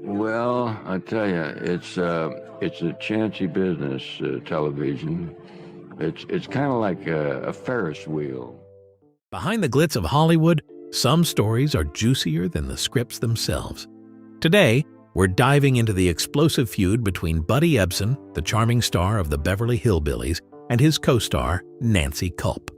Well, I tell you, it's a chancy business, television. It's kind of like a Ferris wheel. Behind the glitz of Hollywood, some stories are juicier than the scripts themselves. Today, we're diving into the explosive feud between Buddy Ebsen, the charming star of the Beverly Hillbillies, and his co-star, Nancy Kulp.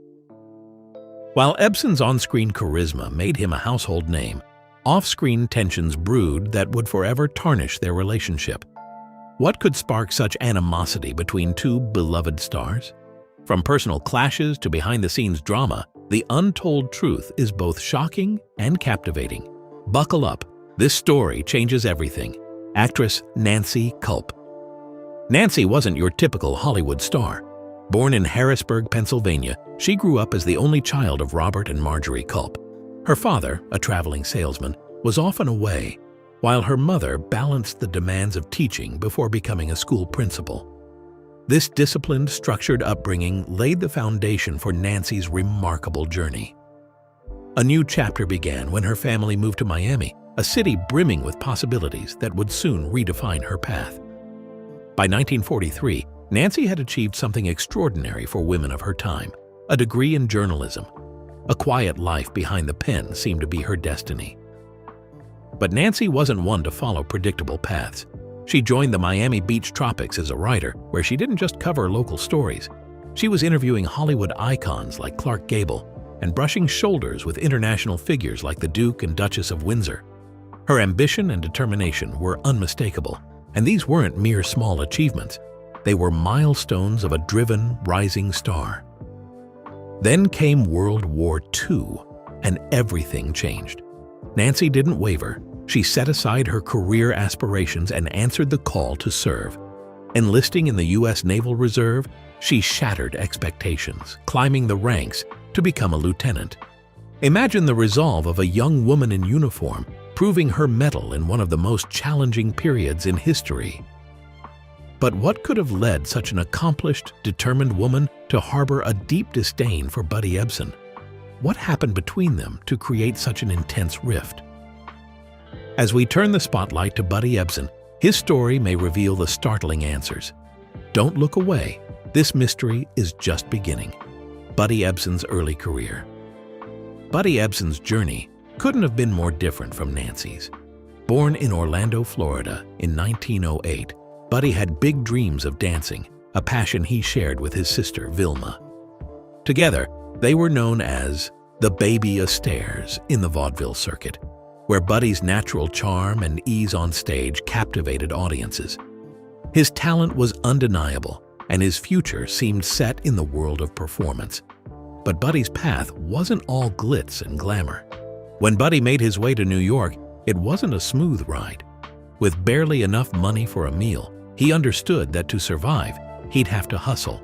While Ebsen's on-screen charisma made him a household name, off-screen tensions brewed that would forever tarnish their relationship. What could spark such animosity between two beloved stars? From personal clashes to behind-the-scenes drama, the untold truth is both shocking and captivating. Buckle up. This story changes everything. Actress Nancy Kulp. Nancy wasn't your typical Hollywood star. Born in Harrisburg, Pennsylvania, she grew up as the only child of Robert and Marjorie Kulp. Her father, a traveling salesman, was often away, while her mother balanced the demands of teaching before becoming a school principal. This disciplined, structured upbringing laid the foundation for Nancy's remarkable journey. A new chapter began when her family moved to Miami, a city brimming with possibilities that would soon redefine her path. By 1943, Nancy had achieved something extraordinary for women of her time, a degree in journalism. A quiet life behind the pen seemed to be her destiny. But Nancy wasn't one to follow predictable paths. She joined the Miami Beach tropics as a writer, where she didn't just cover local stories. She was interviewing Hollywood icons like Clark Gable and brushing shoulders with international figures like the Duke and Duchess of Windsor. Her ambition and determination were unmistakable, and these weren't mere small achievements. They were milestones of a driven, rising star. Then came World War II, and everything changed. Nancy didn't waver. She set aside her career aspirations and answered the call to serve. Enlisting in the U.S. Naval Reserve, she shattered expectations, climbing the ranks to become a lieutenant. Imagine the resolve of a young woman in uniform, proving her mettle in one of the most challenging periods in history. But what could have led such an accomplished, determined woman to harbor a deep disdain for Buddy Ebsen? What happened between them to create such an intense rift? As we turn the spotlight to Buddy Ebsen, his story may reveal the startling answers. Don't look away. This mystery is just beginning. Buddy Ebsen's early career. Buddy Ebsen's journey couldn't have been more different from Nancy's. Born in Orlando, Florida in 1908, Buddy had big dreams of dancing, a passion he shared with his sister, Vilma. Together, they were known as the Baby Astairs in the vaudeville circuit, where Buddy's natural charm and ease on stage captivated audiences. His talent was undeniable, and his future seemed set in the world of performance. But Buddy's path wasn't all glitz and glamour. When Buddy made his way to New York, it wasn't a smooth ride. With barely enough money for a meal, he understood that to survive, he'd have to hustle.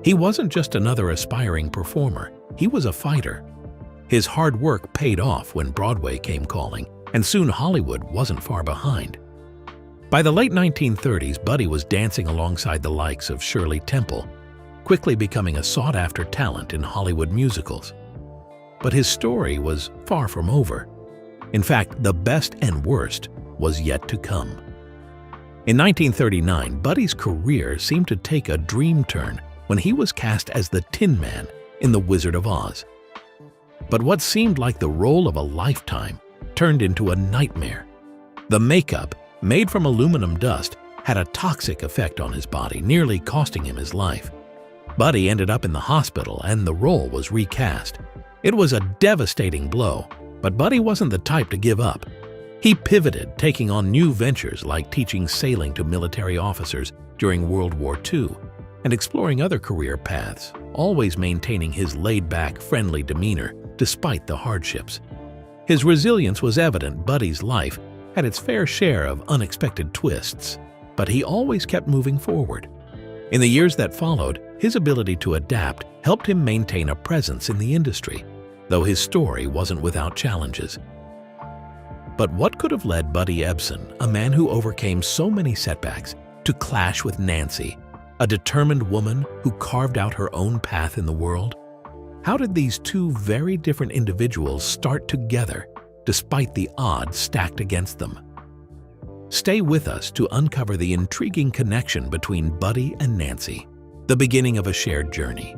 He wasn't just another aspiring performer, he was a fighter. His hard work paid off when Broadway came calling, and soon Hollywood wasn't far behind. By the late 1930s, Buddy was dancing alongside the likes of Shirley Temple, quickly becoming a sought-after talent in Hollywood musicals. But his story was far from over. In fact, the best and worst was yet to come. In 1939, Buddy's career seemed to take a dream turn when he was cast as the Tin Man in The Wizard of Oz. But what seemed like the role of a lifetime turned into a nightmare. The makeup, made from aluminum dust, had a toxic effect on his body, nearly costing him his life. Buddy ended up in the hospital and the role was recast. It was a devastating blow, but Buddy wasn't the type to give up. He pivoted, taking on new ventures like teaching sailing to military officers during World War II and exploring other career paths, always maintaining his laid-back, friendly demeanor despite the hardships. His resilience was evident. Buddy's life had its fair share of unexpected twists, but he always kept moving forward. In the years that followed, his ability to adapt helped him maintain a presence in the industry, though his story wasn't without challenges. But what could have led Buddy Ebsen, a man who overcame so many setbacks, to clash with Nancy, a determined woman who carved out her own path in the world? How did these two very different individuals start together, despite the odds stacked against them? Stay with us to uncover the intriguing connection between Buddy and Nancy, the beginning of a shared journey.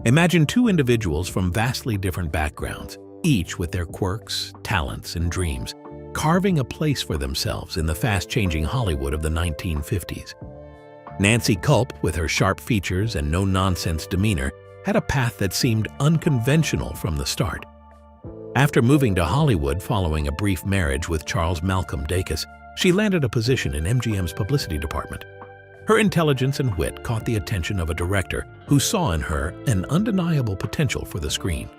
Imagine two individuals from vastly different backgrounds, each with their quirks, talents, and dreams, carving a place for themselves in the fast-changing Hollywood of the 1950s. Nancy Kulp, with her sharp features and no-nonsense demeanor, had a path that seemed unconventional from the start. After moving to Hollywood following a brief marriage with Charles Malcolm Dacus, she landed a position in MGM's publicity department. Her intelligence and wit caught the attention of a director who saw in her an undeniable potential for the screen.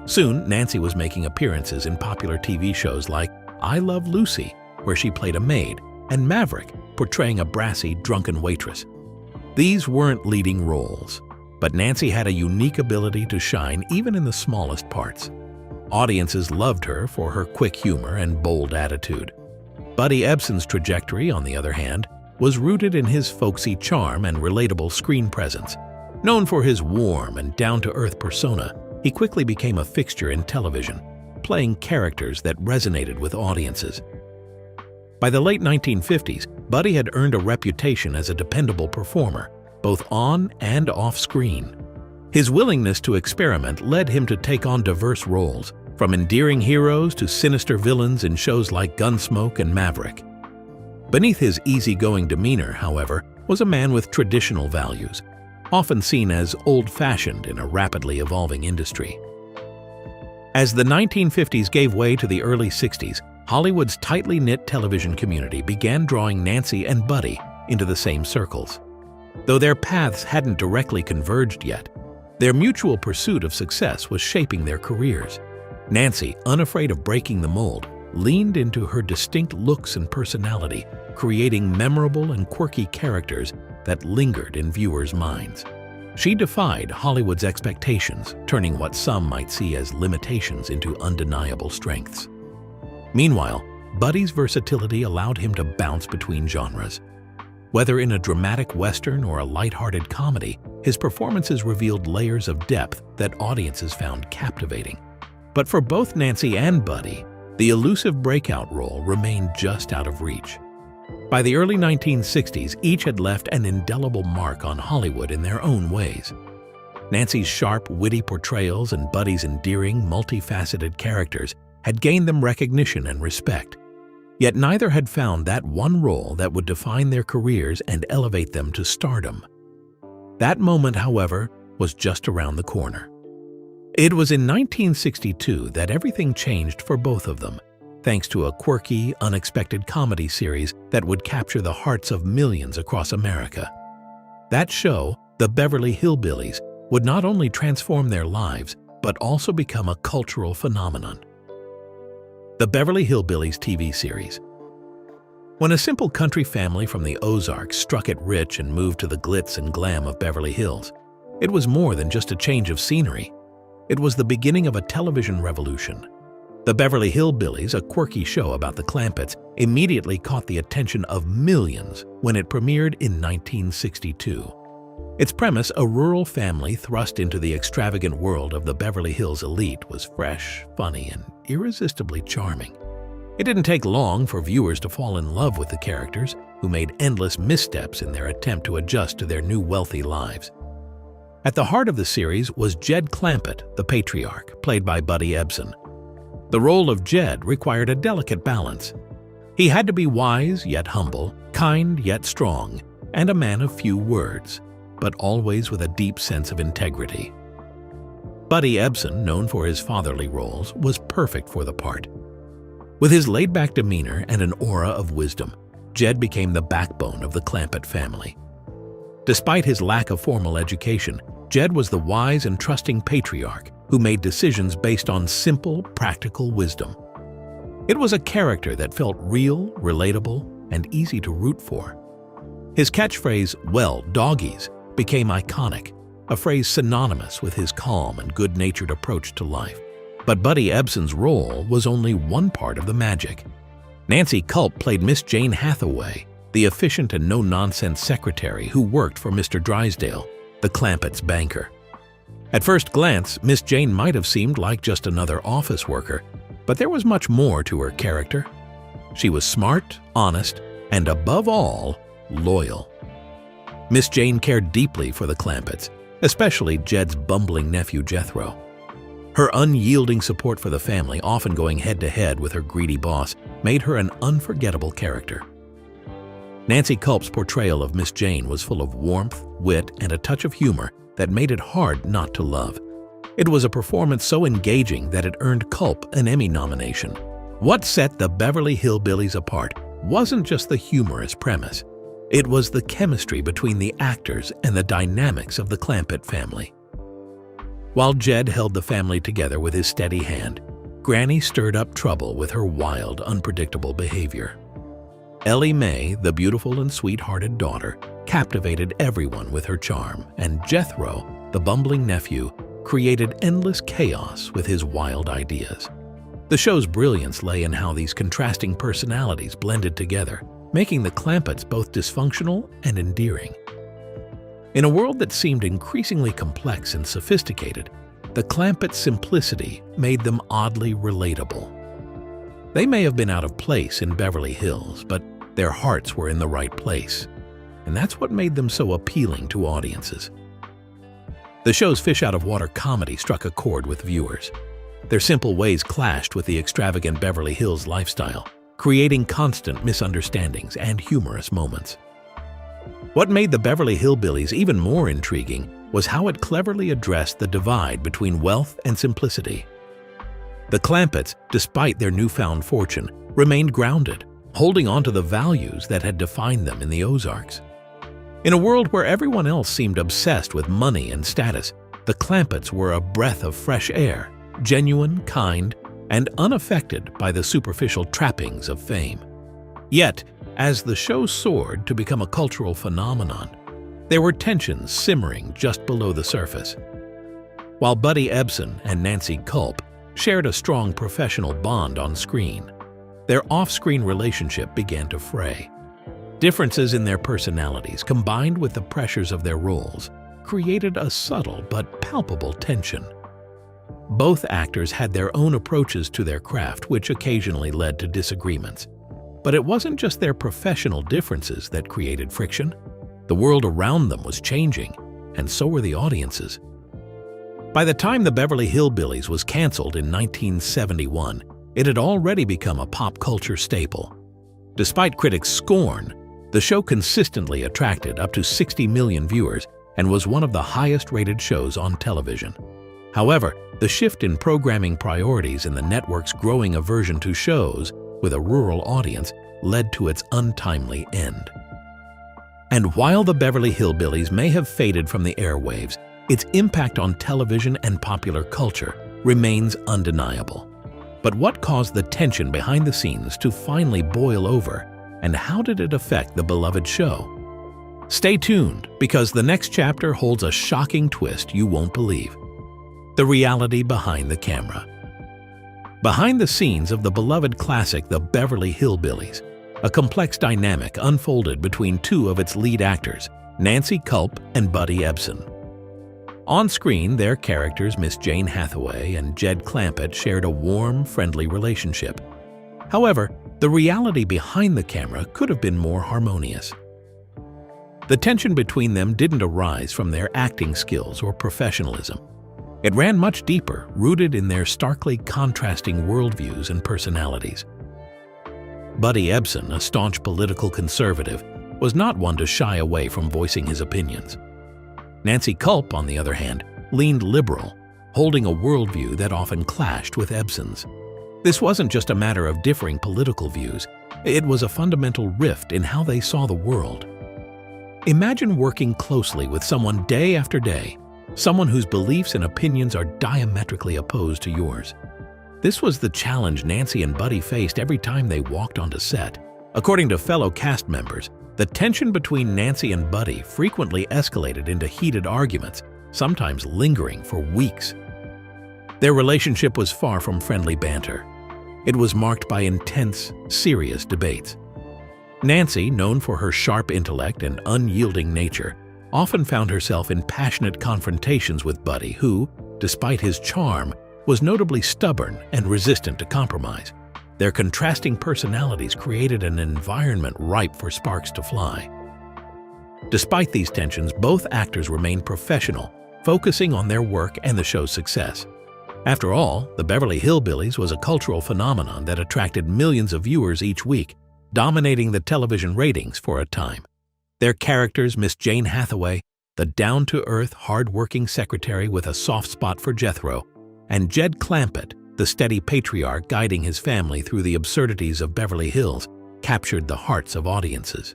Soon, Nancy was making appearances in popular TV shows like I Love Lucy, where she played a maid, and Maverick, portraying a brassy, drunken waitress. These weren't leading roles, but Nancy had a unique ability to shine even in the smallest parts. Audiences loved her for her quick humor and bold attitude. Buddy Ebsen's trajectory, on the other hand, was rooted in his folksy charm and relatable screen presence. Known for his warm and down-to-earth persona, he quickly became a fixture in television, playing characters that resonated with audiences. By the late 1950s, Buddy had earned a reputation as a dependable performer, both on and off-screen. His willingness to experiment led him to take on diverse roles, from endearing heroes to sinister villains in shows like Gunsmoke and Maverick. Beneath his easygoing demeanor, however, was a man with traditional values, often seen as old-fashioned in a rapidly evolving industry. As the 1950s gave way to the early 60s, Hollywood's tightly knit television community began drawing Nancy and Buddy into the same circles. Though their paths hadn't directly converged yet, their mutual pursuit of success was shaping their careers. Nancy, unafraid of breaking the mold, leaned into her distinct looks and personality, creating memorable and quirky characters that lingered in viewers' minds. She defied Hollywood's expectations, turning what some might see as limitations into undeniable strengths. Meanwhile, Buddy's versatility allowed him to bounce between genres. Whether in a dramatic western or a lighthearted comedy, his performances revealed layers of depth that audiences found captivating. But for both Nancy and Buddy, the elusive breakout role remained just out of reach. By the early 1960s, each had left an indelible mark on Hollywood in their own ways. Nancy's sharp, witty portrayals and Buddy's endearing, multifaceted characters had gained them recognition and respect. Yet neither had found that one role that would define their careers and elevate them to stardom. That moment, however, was just around the corner. It was in 1962 that everything changed for both of them, thanks to a quirky, unexpected comedy series that would capture the hearts of millions across America. That show, The Beverly Hillbillies, would not only transform their lives, but also become a cultural phenomenon. The Beverly Hillbillies TV series. When a simple country family from the Ozarks struck it rich and moved to the glitz and glam of Beverly Hills, it was more than just a change of scenery. It was the beginning of a television revolution. The Beverly Hillbillies, a quirky show about the Clampetts, immediately caught the attention of millions when it premiered in 1962. Its premise, a rural family thrust into the extravagant world of the Beverly Hills elite, was fresh, funny, and irresistibly charming. It didn't take long for viewers to fall in love with the characters, who made endless missteps in their attempt to adjust to their new wealthy lives. At the heart of the series was Jed Clampett, the patriarch, played by Buddy Ebsen. The role of Jed required a delicate balance. He had to be wise yet humble, kind yet strong, and a man of few words, but always with a deep sense of integrity. Buddy Ebsen, known for his fatherly roles, was perfect for the part. With his laid-back demeanor and an aura of wisdom, Jed became the backbone of the Clampett family. Despite his lack of formal education, Jed was the wise and trusting patriarch who made decisions based on simple, practical wisdom. It was a character that felt real, relatable, and easy to root for. His catchphrase, "Well, doggies," became iconic, a phrase synonymous with his calm and good-natured approach to life. But Buddy Ebsen's role was only one part of the magic. Nancy Kulp played Miss Jane Hathaway, the efficient and no-nonsense secretary who worked for Mr. Drysdale, the Clampetts' banker. At first glance, Miss Jane might have seemed like just another office worker, but there was much more to her character. She was smart, honest, and above all, loyal. Miss Jane cared deeply for the Clampetts, especially Jed's bumbling nephew Jethro. Her unyielding support for the family, often going head-to-head with her greedy boss, made her an unforgettable character. Nancy Kulp's portrayal of Miss Jane was full of warmth, wit, and a touch of humor that made it hard not to love. It was a performance so engaging that it earned Kulp an Emmy nomination. What set the Beverly Hillbillies apart wasn't just the humorous premise. It was the chemistry between the actors and the dynamics of the Clampett family. While Jed held the family together with his steady hand, Granny stirred up trouble with her wild, unpredictable behavior. Ellie Mae, the beautiful and sweet-hearted daughter, captivated everyone with her charm, and Jethro, the bumbling nephew, created endless chaos with his wild ideas. The show's brilliance lay in how these contrasting personalities blended together, making the Clampetts both dysfunctional and endearing. In a world that seemed increasingly complex and sophisticated, the Clampetts' simplicity made them oddly relatable. They may have been out of place in Beverly Hills, but their hearts were in the right place, and that's what made them so appealing to audiences. The show's fish-out-of-water comedy struck a chord with viewers. Their simple ways clashed with the extravagant Beverly Hills lifestyle, creating constant misunderstandings and humorous moments. What made the Beverly Hillbillies even more intriguing was how it cleverly addressed the divide between wealth and simplicity. The Clampetts, despite their newfound fortune, remained grounded, holding on to the values that had defined them in the Ozarks. In a world where everyone else seemed obsessed with money and status, the Clampetts were a breath of fresh air, genuine, kind, and unaffected by the superficial trappings of fame. Yet, as the show soared to become a cultural phenomenon, there were tensions simmering just below the surface. While Buddy Ebsen and Nancy Kulp shared a strong professional bond on screen, their off-screen relationship began to fray. Differences in their personalities, combined with the pressures of their roles, created a subtle but palpable tension. Both actors had their own approaches to their craft, which occasionally led to disagreements. But it wasn't just their professional differences that created friction. The world around them was changing, and so were the audiences. By the time the Beverly Hillbillies was canceled in 1971, it had already become a pop culture staple. Despite critics' scorn, the show consistently attracted up to 60 million viewers and was one of the highest-rated shows on television. However, the shift in programming priorities and the network's growing aversion to shows with a rural audience led to its untimely end. And while the Beverly Hillbillies may have faded from the airwaves, its impact on television and popular culture remains undeniable. But what caused the tension behind the scenes to finally boil over, and how did it affect the beloved show? Stay tuned, because the next chapter holds a shocking twist you won't believe. The reality behind the camera. Behind the scenes of the beloved classic The Beverly Hillbillies, a complex dynamic unfolded between two of its lead actors, Nancy Kulp and Buddy Ebsen. On screen, their characters, Miss Jane Hathaway and Jed Clampett, shared a warm, friendly relationship. However, the reality behind the camera could have been more harmonious. The tension between them didn't arise from their acting skills or professionalism. It ran much deeper, rooted in their starkly contrasting worldviews and personalities. Buddy Ebsen, a staunch political conservative, was not one to shy away from voicing his opinions. Nancy Kulp, on the other hand, leaned liberal, holding a worldview that often clashed with Ebsen's. This wasn't just a matter of differing political views, it was a fundamental rift in how they saw the world. Imagine working closely with someone day after day, someone whose beliefs and opinions are diametrically opposed to yours. This was the challenge Nancy and Buddy faced every time they walked onto set. According to fellow cast members, the tension between Nancy and Buddy frequently escalated into heated arguments, sometimes lingering for weeks. Their relationship was far from friendly banter. It was marked by intense, serious debates. Nancy, known for her sharp intellect and unyielding nature, often found herself in passionate confrontations with Buddy, who, despite his charm, was notably stubborn and resistant to compromise. Their contrasting personalities created an environment ripe for sparks to fly. Despite these tensions, both actors remained professional, focusing on their work and the show's success. After all, the Beverly Hillbillies was a cultural phenomenon that attracted millions of viewers each week, dominating the television ratings for a time. Their characters, Miss Jane Hathaway, the down-to-earth, hard-working secretary with a soft spot for Jethro, and Jed Clampett, the steady patriarch guiding his family through the absurdities of Beverly Hills, captured the hearts of audiences.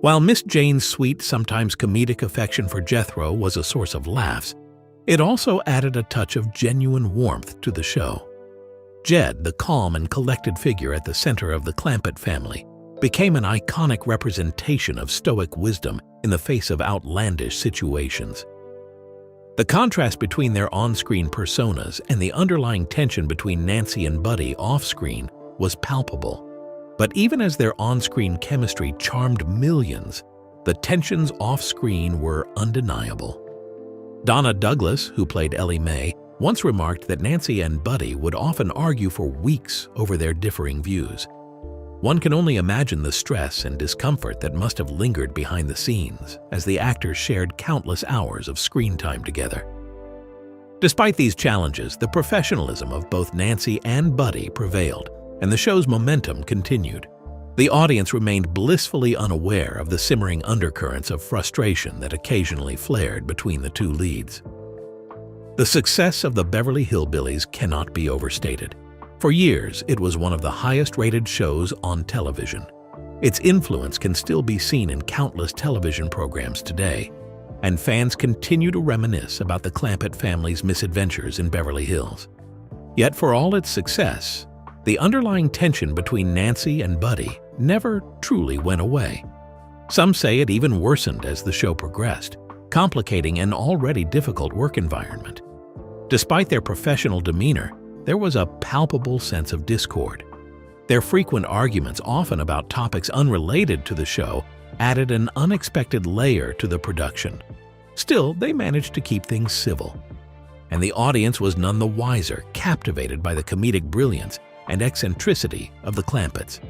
While Miss Jane's sweet, sometimes comedic affection for Jethro was a source of laughs, it also added a touch of genuine warmth to the show. Jed, the calm and collected figure at the center of the Clampett family, became an iconic representation of stoic wisdom in the face of outlandish situations. The contrast between their on-screen personas and the underlying tension between Nancy and Buddy off-screen was palpable. But even as their on-screen chemistry charmed millions, the tensions off-screen were undeniable. Donna Douglas, who played Ellie Mae, once remarked that Nancy and Buddy would often argue for weeks over their differing views. One can only imagine the stress and discomfort that must have lingered behind the scenes as the actors shared countless hours of screen time together. Despite these challenges, the professionalism of both Nancy and Buddy prevailed, and the show's momentum continued. The audience remained blissfully unaware of the simmering undercurrents of frustration that occasionally flared between the two leads. The success of the Beverly Hillbillies cannot be overstated. For years, it was one of the highest-rated shows on television. Its influence can still be seen in countless television programs today, and fans continue to reminisce about the Clampett family's misadventures in Beverly Hills. Yet for all its success, the underlying tension between Nancy and Buddy never truly went away. Some say it even worsened as the show progressed, complicating an already difficult work environment. Despite their professional demeanor, there was a palpable sense of discord. Their frequent arguments, often about topics unrelated to the show, added an unexpected layer to the production. Still, they managed to keep things civil, and the audience was none the wiser, captivated by the comedic brilliance and eccentricity of the Clampetts.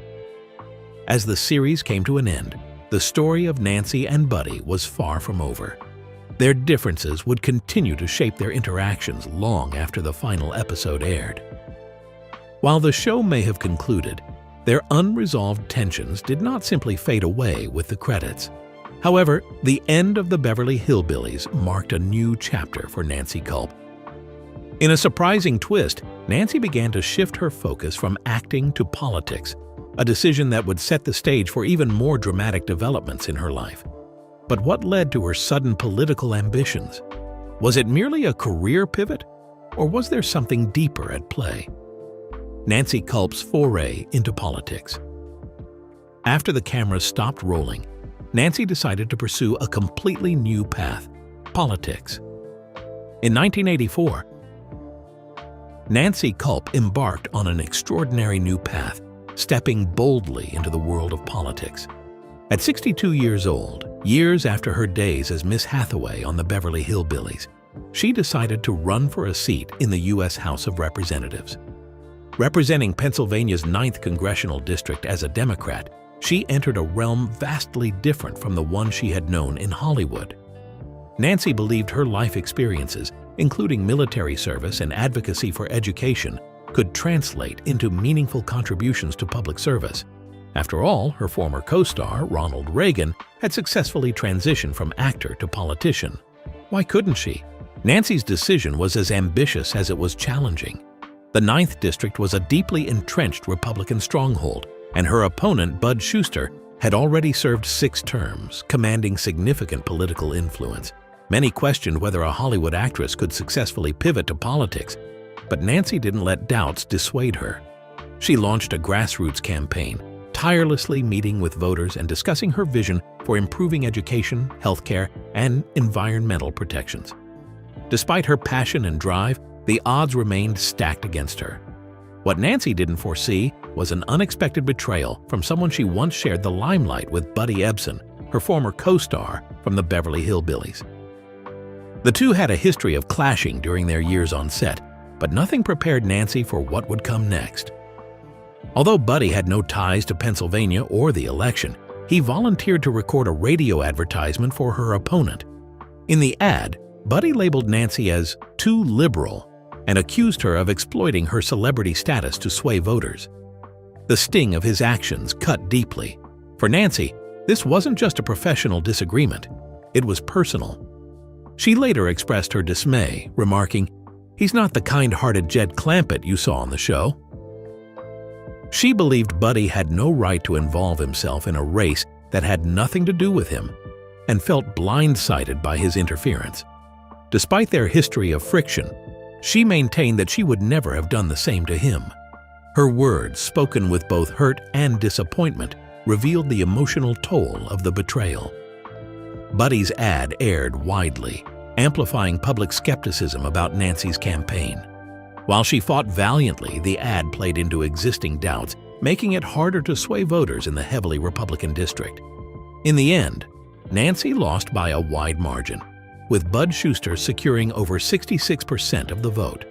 As the series came to an end, the story of Nancy and Buddy was far from over. Their differences would continue to shape their interactions long after the final episode aired. While the show may have concluded, their unresolved tensions did not simply fade away with the credits. However, the end of the Beverly Hillbillies marked a new chapter for Nancy Kulp. In a surprising twist, Nancy began to shift her focus from acting to politics, a decision that would set the stage for even more dramatic developments in her life. But what led to her sudden political ambitions? Was it merely a career pivot, or was there something deeper at play? Nancy Kulp's foray into politics. After the cameras stopped rolling, Nancy decided to pursue a completely new path: politics. In 1984, Nancy Kulp embarked on an extraordinary new path, stepping boldly into the world of politics. At 62 years old, years after her days as Miss Hathaway on the Beverly Hillbillies, she decided to run for a seat in the U.S. House of Representatives. Representing Pennsylvania's 9th Congressional District as a Democrat, she entered a realm vastly different from the one she had known in Hollywood. Nancy believed her life experiences, including military service and advocacy for education, could translate into meaningful contributions to public service. After all, her former co-star, Ronald Reagan, had successfully transitioned from actor to politician. Why couldn't she? Nancy's decision was as ambitious as it was challenging. The 9th District was a deeply entrenched Republican stronghold, and her opponent, Bud Schuster, had already served 6 terms, commanding significant political influence. Many questioned whether a Hollywood actress could successfully pivot to politics, but Nancy didn't let doubts dissuade her. She launched a grassroots campaign, tirelessly meeting with voters and discussing her vision for improving education, healthcare, and environmental protections. Despite her passion and drive, the odds remained stacked against her. What Nancy didn't foresee was an unexpected betrayal from someone she once shared the limelight with, Buddy Ebsen, her former co-star from the Beverly Hillbillies. The two had a history of clashing during their years on set, but nothing prepared Nancy for what would come next. Although Buddy had no ties to Pennsylvania or the election, he volunteered to record a radio advertisement for her opponent. In the ad, Buddy labeled Nancy as too liberal and accused her of exploiting her celebrity status to sway voters. The sting of his actions cut deeply. For Nancy, this wasn't just a professional disagreement, it was personal. She later expressed her dismay, remarking, "He's not the kind-hearted Jed Clampett you saw on the show." She believed Buddy had no right to involve himself in a race that had nothing to do with him and felt blindsided by his interference. Despite their history of friction, she maintained that she would never have done the same to him. Her words, spoken with both hurt and disappointment, revealed the emotional toll of the betrayal. Buddy's ad aired widely, amplifying public skepticism about Nancy's campaign. While she fought valiantly, the ad played into existing doubts, making it harder to sway voters in the heavily Republican district. In the end, Nancy lost by a wide margin, with Bud Schuster securing over 66% of the vote.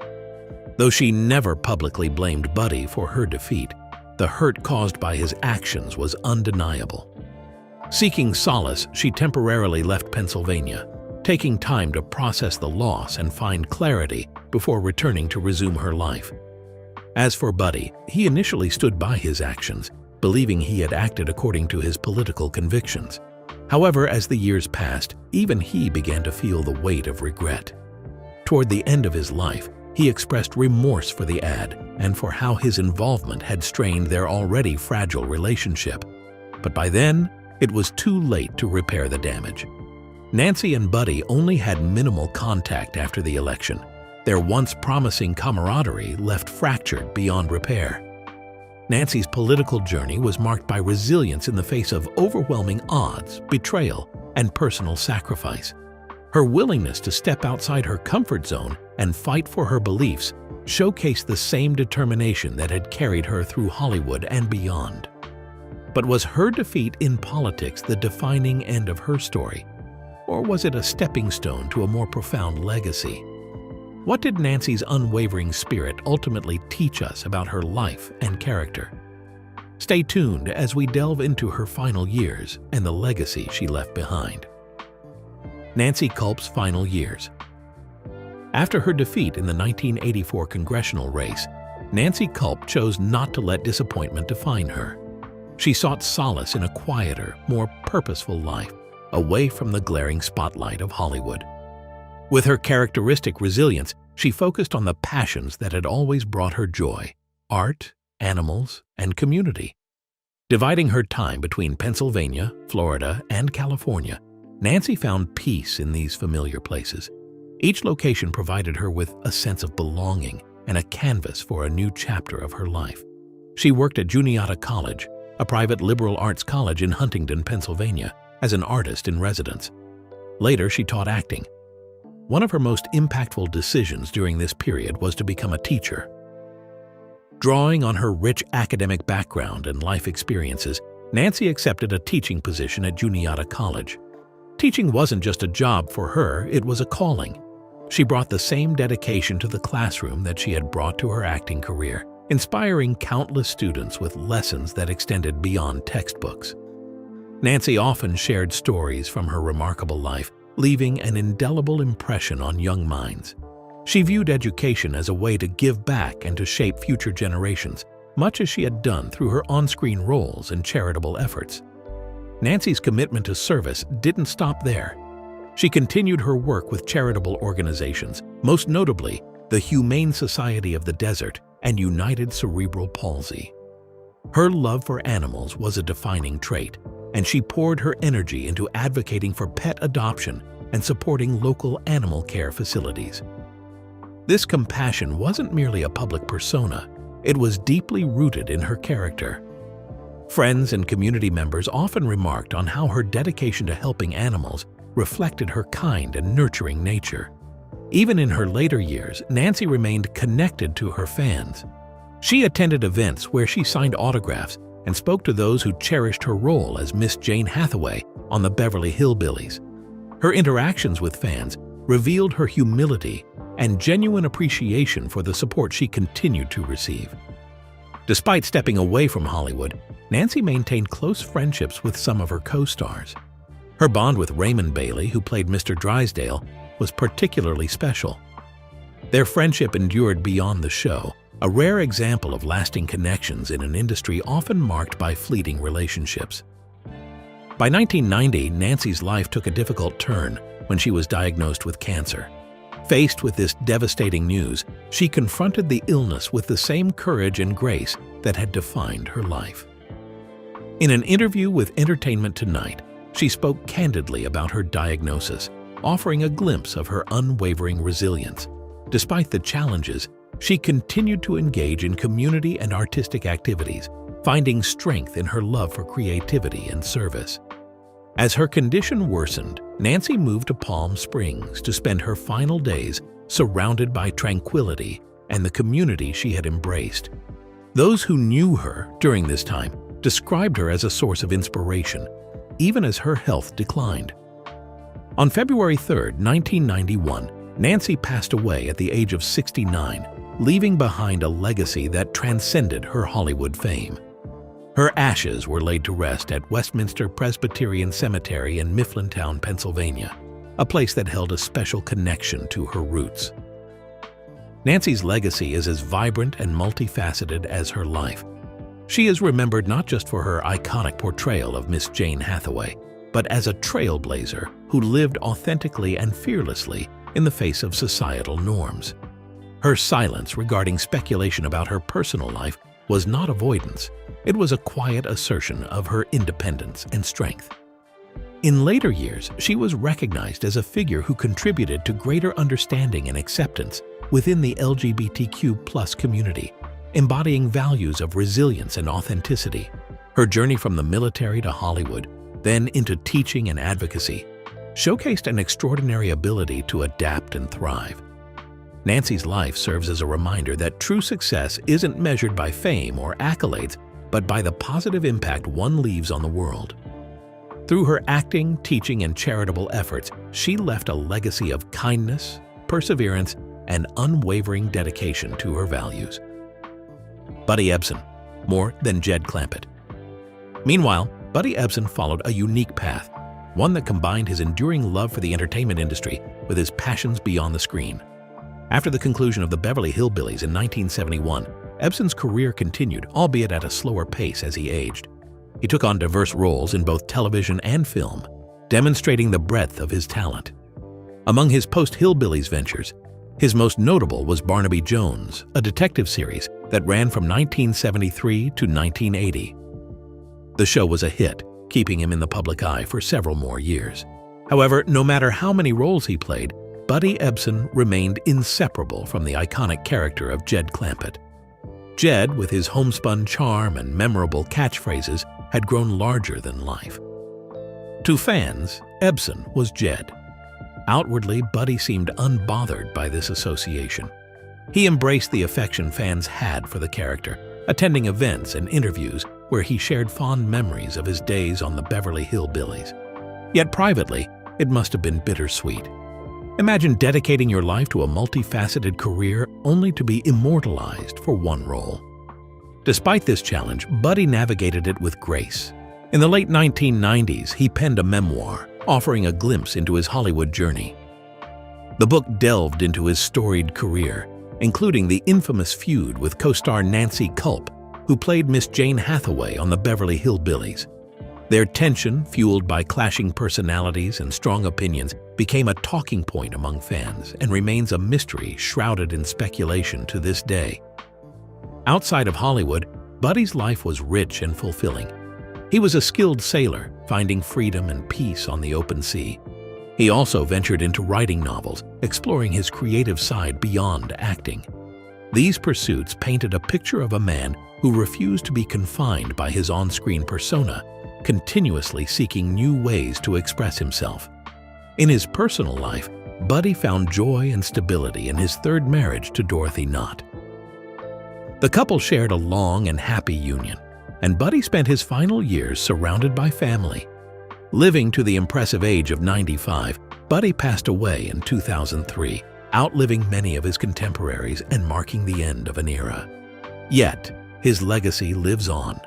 Though she never publicly blamed Buddy for her defeat, the hurt caused by his actions was undeniable. Seeking solace, she temporarily left Pennsylvania, taking time to process the loss and find clarity before returning to resume her life. As for Buddy, he initially stood by his actions, believing he had acted according to his political convictions. However, as the years passed, even he began to feel the weight of regret. Toward the end of his life, he expressed remorse for the ad and for how his involvement had strained their already fragile relationship. But by then, it was too late to repair the damage. Nancy and Buddy only had minimal contact after the election. Their once promising camaraderie left fractured beyond repair. Nancy's political journey was marked by resilience in the face of overwhelming odds, betrayal, and personal sacrifice. Her willingness to step outside her comfort zone and fight for her beliefs showcased the same determination that had carried her through Hollywood and beyond. But was her defeat in politics the defining end of her story? Or was it a stepping stone to a more profound legacy? What did Nancy's unwavering spirit ultimately teach us about her life and character? Stay tuned as we delve into her final years and the legacy she left behind. Nancy Kulp's final years. After her defeat in the 1984 congressional race, Nancy Kulp chose not to let disappointment define her. She sought solace in a quieter, more purposeful life, away from the glaring spotlight of Hollywood. With her characteristic resilience, she focused on the passions that had always brought her joy: art, animals, and community. Dividing her time between Pennsylvania, Florida, and California, Nancy found peace in these familiar places. Each location provided her with a sense of belonging and a canvas for a new chapter of her life. She worked at Juniata College, a private liberal arts college in Huntington, Pennsylvania, as an artist in residence. Later, she taught acting. One of her most impactful decisions during this period was to become a teacher. Drawing on her rich academic background and life experiences, Nancy accepted a teaching position at Juniata College. Teaching wasn't just a job for her, it was a calling. She brought the same dedication to the classroom that she had brought to her acting career, inspiring countless students with lessons that extended beyond textbooks. Nancy often shared stories from her remarkable life, leaving an indelible impression on young minds. She viewed education as a way to give back and to shape future generations, much as she had done through her on-screen roles and charitable efforts. Nancy's commitment to service didn't stop there. She continued her work with charitable organizations, most notably the Humane Society of the Desert and United Cerebral Palsy. Her love for animals was a defining trait, and she poured her energy into advocating for pet adoption and supporting local animal care facilities. This compassion wasn't merely a public persona, it was deeply rooted in her character. Friends and community members often remarked on how her dedication to helping animals reflected her kind and nurturing nature. Even in her later years, Nancy remained connected to her fans. She attended events where she signed autographs and spoke to those who cherished her role as Miss Jane Hathaway on the Beverly Hillbillies. Her interactions with fans revealed her humility and genuine appreciation for the support she continued to receive. Despite stepping away from Hollywood, Nancy maintained close friendships with some of her co-stars. Her bond with Raymond Bailey, who played Mr. Drysdale, was particularly special. Their friendship endured beyond the show, a rare example of lasting connections in an industry often marked by fleeting relationships. By 1990, Nancy's life took a difficult turn when she was diagnosed with cancer. Faced with this devastating news, she confronted the illness with the same courage and grace that had defined her life. In an interview with Entertainment Tonight, she spoke candidly about her diagnosis, offering a glimpse of her unwavering resilience. Despite the challenges, she continued to engage in community and artistic activities, finding strength in her love for creativity and service. As her condition worsened, Nancy moved to Palm Springs to spend her final days surrounded by tranquility and the community she had embraced. Those who knew her during this time described her as a source of inspiration, even as her health declined. On February 3, 1991, Nancy passed away at the age of 69, leaving behind a legacy that transcended her Hollywood fame. Her ashes were laid to rest at Westminster Presbyterian Cemetery in Mifflintown, Pennsylvania, a place that held a special connection to her roots. Nancy's legacy is as vibrant and multifaceted as her life. She is remembered not just for her iconic portrayal of Miss Jane Hathaway, but as a trailblazer who lived authentically and fearlessly in the face of societal norms. Her silence regarding speculation about her personal life was not avoidance. It was a quiet assertion of her independence and strength. In later years, she was recognized as a figure who contributed to greater understanding and acceptance within the LGBTQ+ community, embodying values of resilience and authenticity. Her journey from the military to Hollywood, then into teaching and advocacy, showcased an extraordinary ability to adapt and thrive. Nancy's life serves as a reminder that true success isn't measured by fame or accolades, but by the positive impact one leaves on the world. Through her acting, teaching, and charitable efforts, she left a legacy of kindness, perseverance, and unwavering dedication to her values. Buddy Ebsen, more than Jed Clampett. Meanwhile, Buddy Ebsen followed a unique path, one that combined his enduring love for the entertainment industry with his passions beyond the screen. After the conclusion of the Beverly Hillbillies in 1971, Ebsen's career continued, albeit at a slower pace as he aged. He took on diverse roles in both television and film, demonstrating the breadth of his talent. Among his post-Hillbillies ventures, his most notable was Barnaby Jones, a detective series that ran from 1973 to 1980. The show was a hit, keeping him in the public eye for several more years. However, no matter how many roles he played, Buddy Ebsen remained inseparable from the iconic character of Jed Clampett. Jed, with his homespun charm and memorable catchphrases, had grown larger than life. To fans, Ebsen was Jed. Outwardly, Buddy seemed unbothered by this association. He embraced the affection fans had for the character, attending events and interviews where he shared fond memories of his days on the Beverly Hillbillies. Yet privately, it must have been bittersweet. Imagine dedicating your life to a multifaceted career only to be immortalized for one role. Despite this challenge, Buddy navigated it with grace. In the late 1990s, he penned a memoir, offering a glimpse into his Hollywood journey. The book delved into his storied career, including the infamous feud with co-star Nancy Kulp, who played Miss Jane Hathaway on the Beverly Hillbillies. Their tension, fueled by clashing personalities and strong opinions, became a talking point among fans and remains a mystery shrouded in speculation to this day. Outside of Hollywood, Buddy's life was rich and fulfilling. He was a skilled sailor, finding freedom and peace on the open sea. He also ventured into writing novels, exploring his creative side beyond acting. These pursuits painted a picture of a man who refused to be confined by his on-screen persona, continuously seeking new ways to express himself. In his personal life, Buddy found joy and stability in his third marriage to Dorothy Knott. The couple shared a long and happy union, and Buddy spent his final years surrounded by family. Living to the impressive age of 95, Buddy passed away in 2003, outliving many of his contemporaries and marking the end of an era. Yet, his legacy lives on.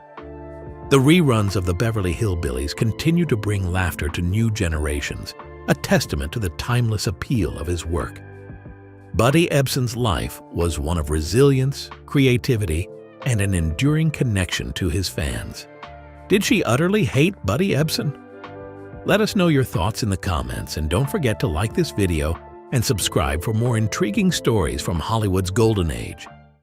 The reruns of the Beverly Hillbillies continue to bring laughter to new generations, a testament to the timeless appeal of his work. Buddy Ebsen's life was one of resilience, creativity, and an enduring connection to his fans. Did she utterly hate Buddy Ebsen? Let us know your thoughts in the comments, and don't forget to like this video and subscribe for more intriguing stories from Hollywood's golden age.